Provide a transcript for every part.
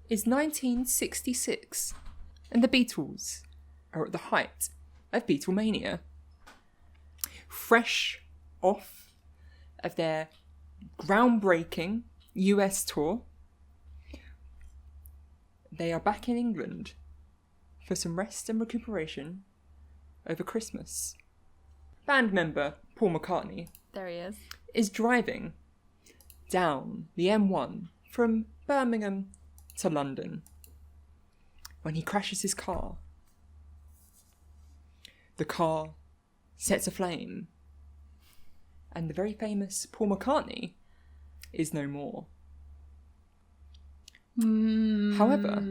is 1966, and the Beatles are at the height of Beatlemania. Fresh off of their groundbreaking US tour, they are back in England for some rest and recuperation over Christmas. Band member Paul McCartney There he is driving down the M1 from Birmingham to London when he crashes his car. The car sets aflame, and the very famous Paul McCartney is no more. However,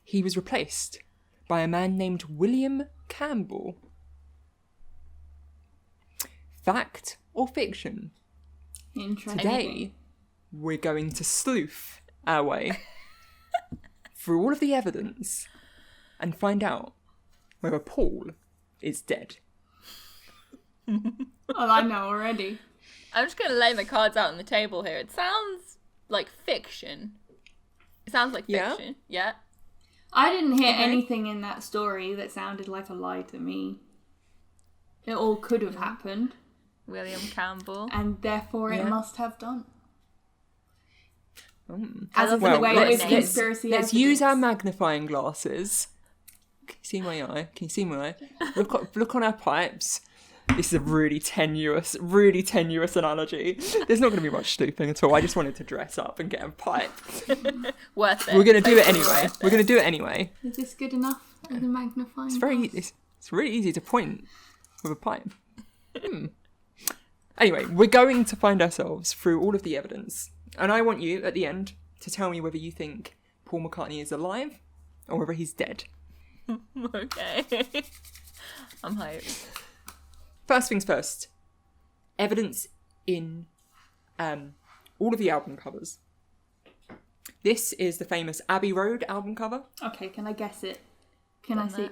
he was replaced by a man named William Campbell. Fact or fiction? Interesting. Today, we're going to sleuth our way through all of the evidence and find out whether Paul is dead. Oh, I know already. I'm just going to lay my cards out on the table here. It sounds like fiction. It sounds like fiction. Yeah. I didn't hear anything in that story that sounded like a lie to me. It all could have happened. William Campbell. And therefore it must have done. As is well, the way with conspiracy let's evidence. use our magnifying glasses. Can you see my eye? Can you see my eye? Look on our pipes. This is a really tenuous analogy. There's not going to be much sleuthing at all. I just wanted to dress up and get a pipe. Worth it. We're going to do it anyway. We're going to do it anyway. Is this good enough as a magnifying It's really easy to point with a pipe. Anyway, we're going to find ourselves through all of the evidence. And I want you, at the end, to tell me whether you think Paul McCartney is alive or whether he's dead. Okay. I'm hyped. First things first. Evidence in all of the album covers. This is the famous Abbey Road album cover. Okay, can I guess it? Can I see? that.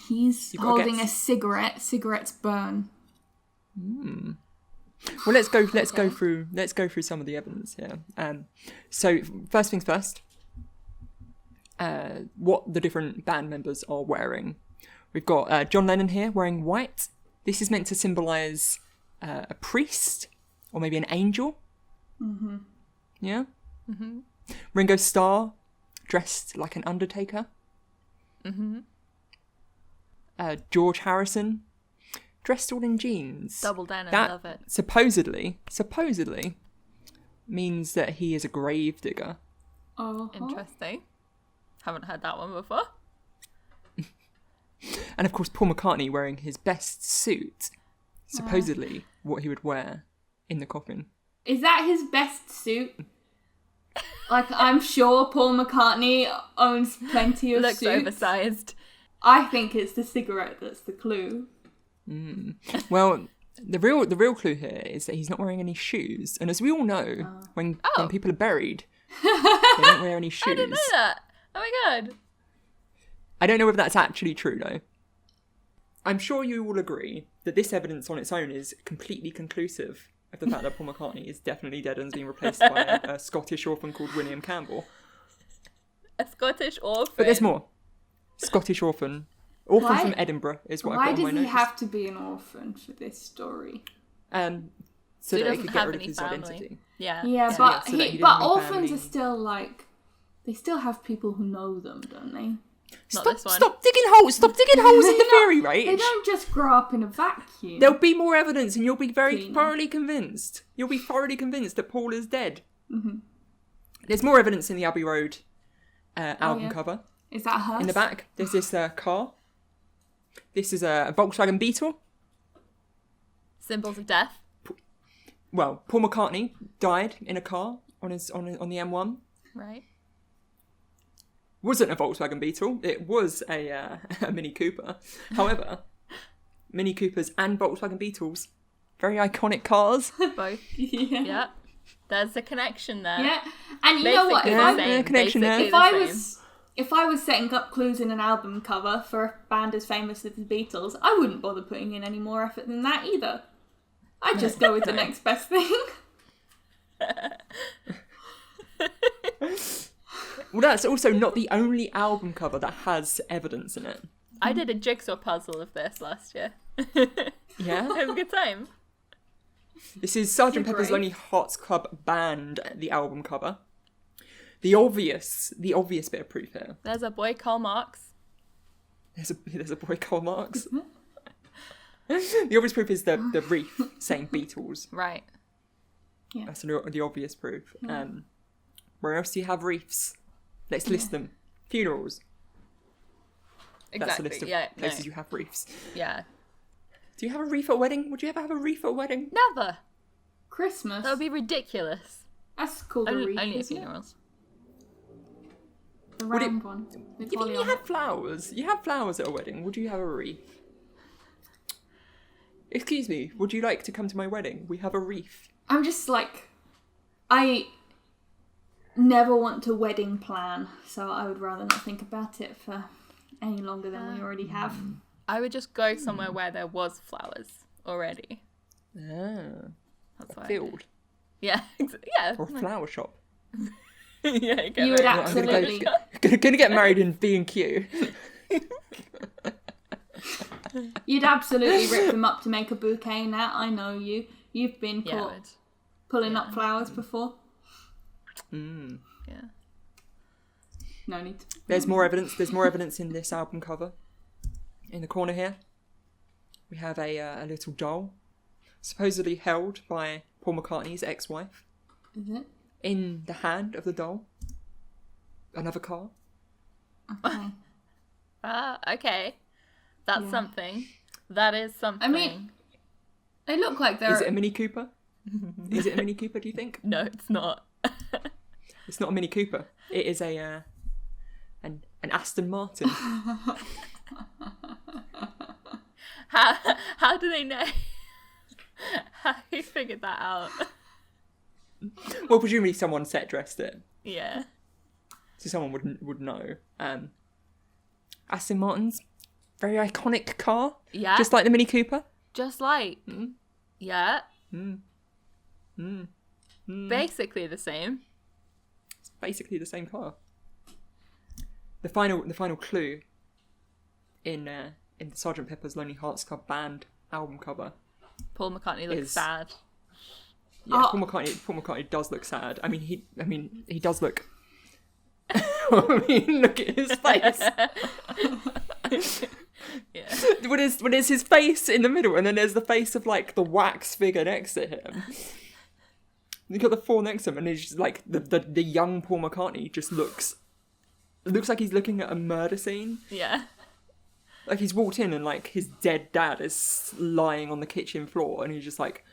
He's You've got to holding guess. a cigarette. Cigarettes burn. Well, let's go through some of the evidence here. So first things first. What the different band members are wearing. We've got John Lennon here wearing white. This is meant to symbolise a priest or maybe an angel. Mm-hmm. Yeah. Mm-hmm. Ringo Starr dressed like an undertaker. Mm-hmm. George Harrison dressed all in jeans. Double down and That love it. supposedly means that he is a grave digger. Oh, Interesting. Haven't heard that one before. And of course, Paul McCartney wearing his best suit, supposedly what he would wear in the coffin. is that his best suit? Like, I'm sure Paul McCartney owns plenty of Looks suits. oversized. I think it's the cigarette that's the clue. Well, the real clue here is that he's not wearing any shoes. And as we all know, when people are buried, they don't wear any shoes. I didn't know that. Oh my god. I don't know if that's actually true, though. I'm sure you will agree that this evidence on its own is completely conclusive of the fact that Paul McCartney is definitely dead and has been replaced by a Scottish orphan called William Campbell. A Scottish orphan. But there's more. Scottish orphan. Orphan Why- from Edinburgh is what Why I've got on my does he notes. have to be an orphan for this story? So he that he doesn't could get have rid of any his family. identity. Yeah. Yeah, so but that he didn't but have orphans family. are still like, they still have people who know them, don't they? Not Stop, this one. stop digging holes! Stop digging holes in the theory, They right? don't just grow up in a vacuum. There'll be more evidence, and you'll be very Cleaner. thoroughly convinced. You'll be thoroughly convinced that Paul is dead. Mm-hmm. There's more evidence in the Abbey Road album yeah. cover. Is that her? In the back, there's this car. This is a Volkswagen Beetle. Symbols of death. Well, Paul McCartney died in a car on the M1. Right. Wasn't a Volkswagen Beetle. It was a Mini Cooper. However, Mini Coopers and Volkswagen Beetles, very iconic cars. Both. Yeah. Yeah. There's a connection there. Yeah. And you know what? Basically If the I, same, connection there. basically if the I same. if I was setting up clues in an album cover for a band as famous as the Beatles, I wouldn't bother putting in any more effort than that either. I'd just go with the next best thing. Well, that's also not the only album cover that has evidence in it. I did a jigsaw puzzle of this last year. Yeah? It was a good time. This is Sgt. Pepper's brave. Lonely Hearts Club Band, the album cover. The obvious bit of proof here. There's a boy, Karl Marx. There's a boy, Karl Marx. The obvious proof is the wreath saying Beatles. Right. Yeah. That's the obvious proof. Where else do you have wreaths? Let's list them. Funerals. That's the Exactly. list of places you have wreaths. Yeah. Do you have a wreath at a wedding? Would you ever have a wreath at a wedding? Never. Christmas. That would be ridiculous. That's called a wreath. Only at isn't it? funerals. The Would it- round one. with You holly think you on have it. flowers? You have flowers at a wedding. Would you have a wreath? Excuse me, would you like to come to my wedding? We have a wreath. I'm just like, I never want to wedding plan, so I would rather not think about it for any longer than we already have. I would just go somewhere where there was flowers already. Ah, That's why. field Yeah. Yeah. or a flower shop. Yeah. You would I'm gonna absolutely. gonna get married in B&Q. You'd absolutely rip them up to make a bouquet. Now I know you. You've been Yeah. caught pulling up flowers before. Mm. Yeah. No need. To... There's more evidence. There's more evidence in this album cover. In the corner here, we have a little doll, supposedly held by Paul McCartney's ex-wife. Is it? In the hand of the doll, another car. Okay. Okay. That's Yeah. something. That is something. I mean, they look like they're. Is it a Mini Cooper? Is it a Mini Cooper? Do you think? No, it's not. It's not a Mini Cooper. It is an Aston Martin. How do they know? How you figured that out? Well, presumably someone set dressed it, Yeah. so someone would know. Aston Martin's very iconic car, Yeah. just like the Mini Cooper. Just like. Yeah. Mm. Basically the same. It's basically the same car. The final clue in the Sgt. Pepper's Lonely Hearts Club Band album cover. Paul McCartney looks Is- sad. Yeah, Oh. Paul McCartney does look sad. I mean, he does look. I mean, look at his face. Yeah. When there's his face in the middle, and then there's the face of like the wax figure next to him. You've got the four next to him, and he's just like the young Paul McCartney just looks like he's looking at a murder scene. Yeah. Like he's walked in and like his dead dad is lying on the kitchen floor, and he's just like,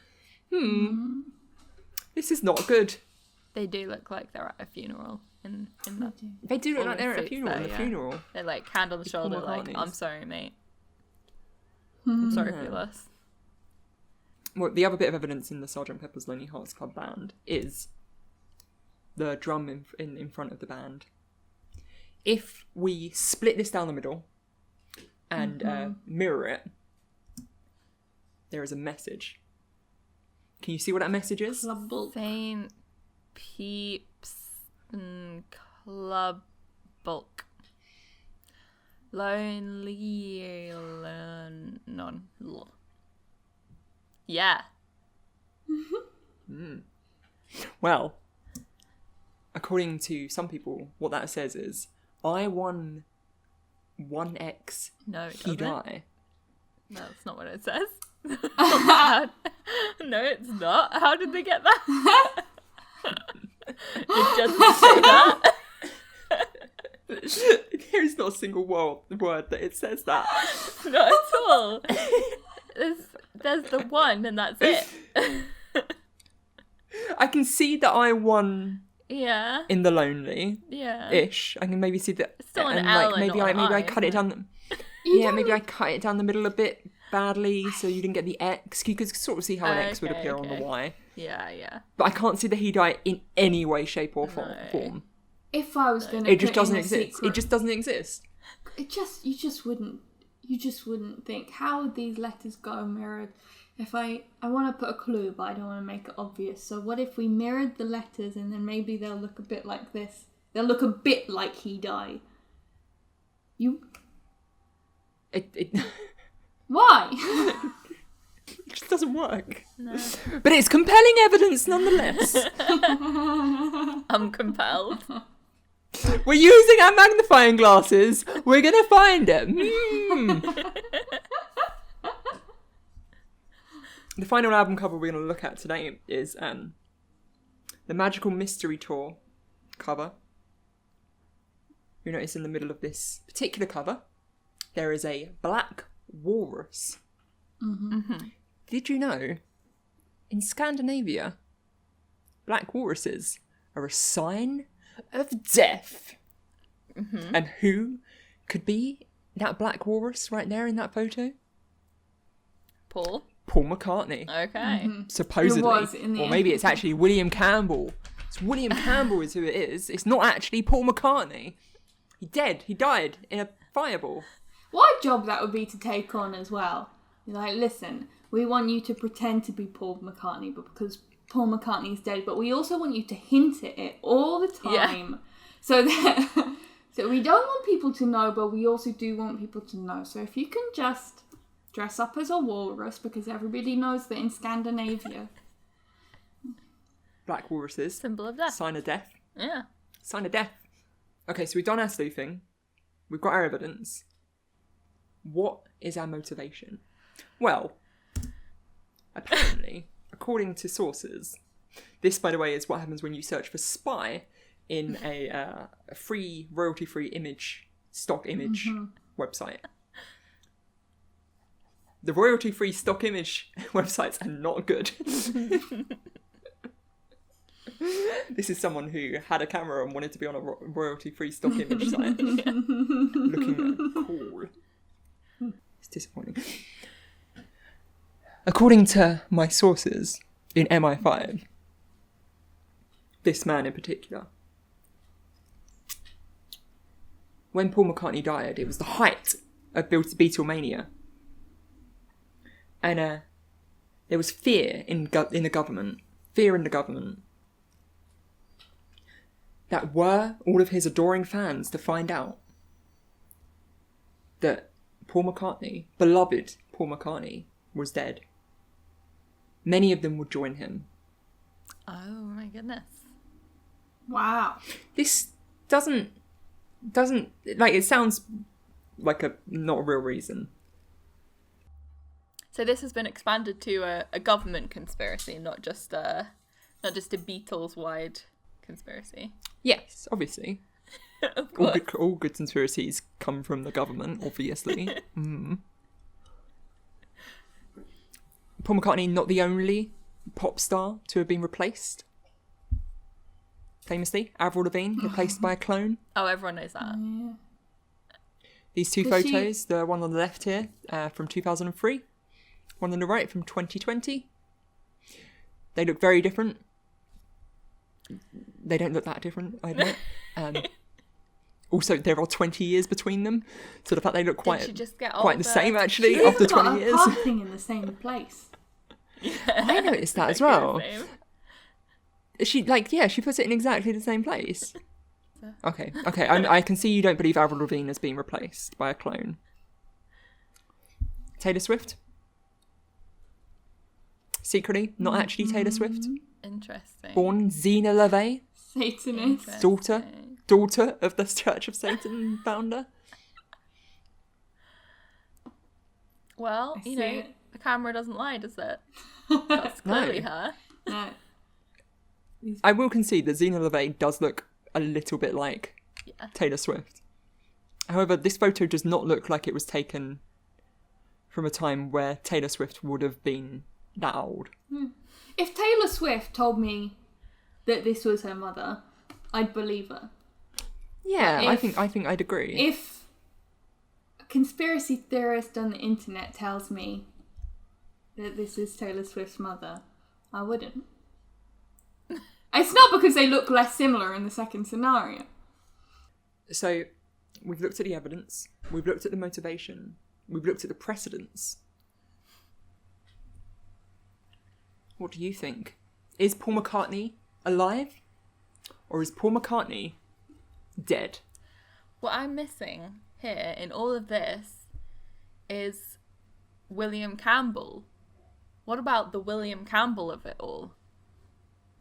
this is not good. They do look like they're at a funeral in that. They do look All like in they're at a suits funeral. there, In a yeah. funeral. They're like hand on the Paul shoulder, like, McCartney's. I'm sorry, mate. I'm sorry for Yeah. your loss. Well, the other bit of evidence in the Sgt. Pepper's Lonely Hearts Club Band is the drum in front of the band. If we split this down the middle and mirror it, there is a message. Can you see what that message is? Clubble. St. Peeps and Club Bulk. Lonely non. Yeah. Well, according to some people, what that says is, I won 1x, No, it he doesn't. die. No, that's not what it says. No, it's not. How did they get that? It just say that. There's not a single word that it says that. Not at all. There's the one, and that's it. I can see that I won Yeah. in the lonely Yeah. ish. I can maybe see that. It's still an and L like and maybe not an I I, cut it isn't down. Yeah, maybe I cut it down the middle a bit badly, so you didn't get the X. You could sort of see how an X would Okay, appear on the okay. Y. Yeah. But I can't see that he died in any way, shape, or form. No. If I was going to, It just doesn't exist. Secret, It just doesn't exist. you just wouldn't you just wouldn't think, how would these letters go mirrored? If I want to put a clue, but I don't want to make it obvious. So what if we mirrored the letters and then maybe they'll look a bit like this? They'll look a bit like he died. Why? It just doesn't work. No. But it's compelling evidence nonetheless. I'm compelled. We're using our magnifying glasses. We're going to find it. The final album cover we're going to look at today is the Magical Mystery Tour cover. You notice in the middle of this particular cover, there is a black walrus. Mm-hmm. Did you know, in Scandinavia, black walruses are a sign of death? Mm-hmm. And who could be that black walrus right there in that photo? Paul McCartney. Okay. Supposedly. It was in the Or maybe end. it's actually William Campbell. It's William Campbell is who it is. It's not actually Paul McCartney. He died in a fireball. What a job that would be to take on as well. You're like, listen, we want you to pretend to be Paul McCartney, but because Paul McCartney's dead, but we also want you to hint at it all the time. So that so we don't want people to know, but we also do want people to know. So if you can just dress up as a walrus, because everybody knows that in Scandinavia. Black walruses. Symbol of death. Sign of death. Yeah. Sign of death. Okay, so we've done our sleuthing. We've got our evidence. What is our motivation? Well, apparently, according to sources, this, by the way, is what happens when you search for spy in a free, royalty-free stock image website. The royalty-free stock image websites are not good. This is someone who had a camera and wanted to be on a royalty-free stock image site. Looking cool. It's disappointing. According to my sources in MI5, this man in particular, when Paul McCartney died, it was the height of Beatlemania. And there was fear in the government, that were all of his adoring fans to find out that Paul McCartney, beloved Paul McCartney, was dead. Many of them would join him. Oh my goodness. Wow. This doesn't like, it sounds like not a real reason. So this has been expanded to a government conspiracy, not just a Beatles-wide conspiracy. Yes, obviously. Of course. All good conspiracies come from the government, obviously. Paul McCartney, not the only pop star to have been replaced. Famously, Avril Lavigne, replaced by a clone. Oh, everyone knows that. Yeah. These two Was photos, the one on the left here, from 2003. One on the right from 2020. They look very different. They don't look that different, I admit. Also, there are 20 years between them, so the fact they look quite the same, actually, She's after got 20 a years. parting in the same place. I noticed that as well. Same. She puts it in exactly the same place. Okay. I can see you don't believe Avril Lavigne has been replaced by a clone. Taylor Swift? Secretly, not actually Taylor Swift. Interesting. Born Zena LaVey, Satanist. daughter of the Church of Satan founder. Well, I you see know, it. the camera doesn't lie, does it? That's clearly her. No. I will concede that Zena LaVey does look a little bit like Yeah. Taylor Swift. However, this photo does not look like it was taken from a time where Taylor Swift would have been that old. If Taylor Swift told me that this was her mother, I'd believe her. Yeah, I think I'd agree. If a conspiracy theorist on the internet tells me that this is Taylor Swift's mother, I wouldn't. It's not because they look less similar in the second scenario. So, we've looked at the evidence, we've looked at the motivation. We've looked at the precedents. What do you think? Is Paul McCartney alive? Or is Paul McCartney dead? What I'm missing here in all of this is William Campbell. What about the William Campbell of it all?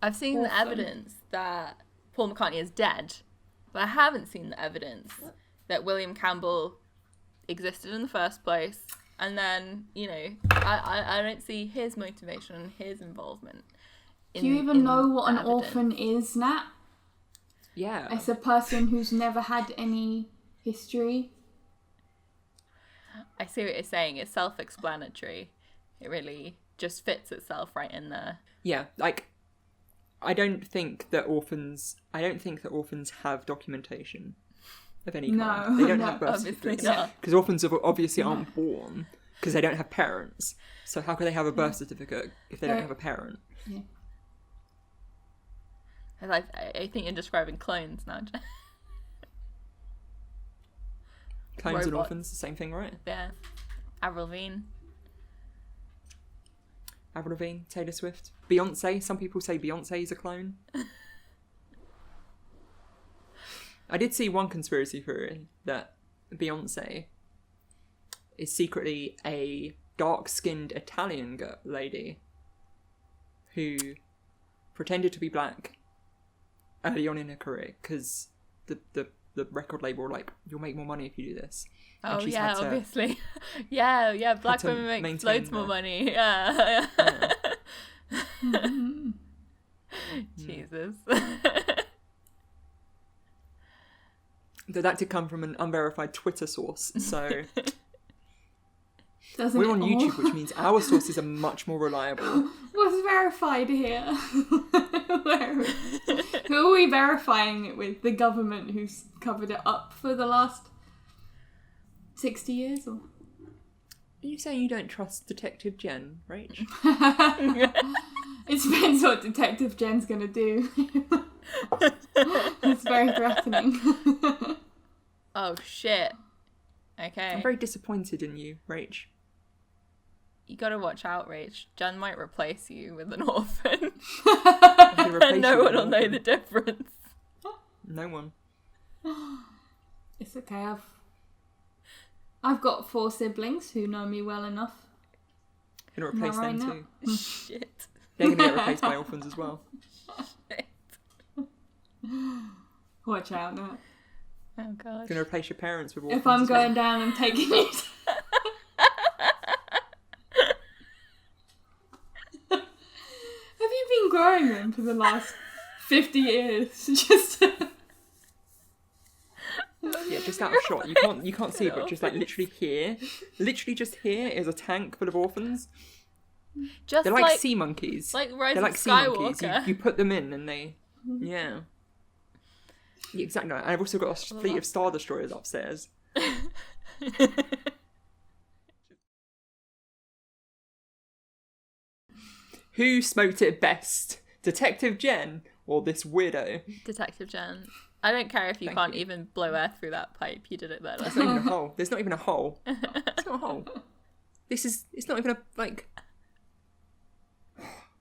I've seen the evidence that Paul McCartney is dead, but I haven't seen the evidence that William Campbell existed in the first place. And then, you know, I don't see his motivation and his involvement. Do you even know what an orphan is, Nat? Yeah. It's a person who's never had any history. I see what you're saying. It's self-explanatory. It really just fits itself right in there. Yeah, like, I don't think that orphans have documentation of any kind. They don't have birth certificates. Because orphans obviously aren't born because they don't have parents. So how could they have a birth certificate if they don't have a parent? Yeah. I think you're describing clones now. Clones and orphans, the same thing, right? Yeah. Avril Lavigne. Avril Lavigne, Taylor Swift, Beyonce. Some people say Beyonce is a clone. I did see one conspiracy theory that Beyonce is secretly a dark-skinned Italian lady who pretended to be black early on in her career because the record label were like, you'll make more money if you do this. Oh yeah, obviously. yeah, black women make loads more money. Yeah. Jesus. Though that did come from an unverified Twitter source, so We're on YouTube, which means our sources are much more reliable. What's verified here? Who are we verifying it with? The government who's covered it up for the last 60 years? Or? Are you saying you don't trust Detective Jen, Rach? It depends what Detective Jen's going to do. It's very threatening. Oh, shit. Okay. I'm very disappointed in you, Rach. You gotta watch out, Rach. Jen might replace you with an orphan. And no one will know the difference. No one. It's okay. I've got 4 siblings who know me well enough. Gonna replace them now? too. Shit. They're gonna get replaced by orphans as well. Watch out now. Oh god. Gonna replace your parents with orphans. If I'm as well. going down and taking you. Have you been growing them for the last 50 years? Just. Yeah, just out of shot. You can't see it, but just like literally just here is a tank full of orphans. Just They're like sea monkeys. Like Rise They're of like sea Skywalker. monkeys. You put them in and they, yeah. Yeah, exactly. And I've also got a fleet of Star Destroyers upstairs. Who smoked it best? Detective Jen or this weirdo? Detective Jen. I don't care if you Thank can't you. even blow air through that pipe. You did it better. There's not even a hole. There's not even a hole. It's not a hole. It's not even a, like,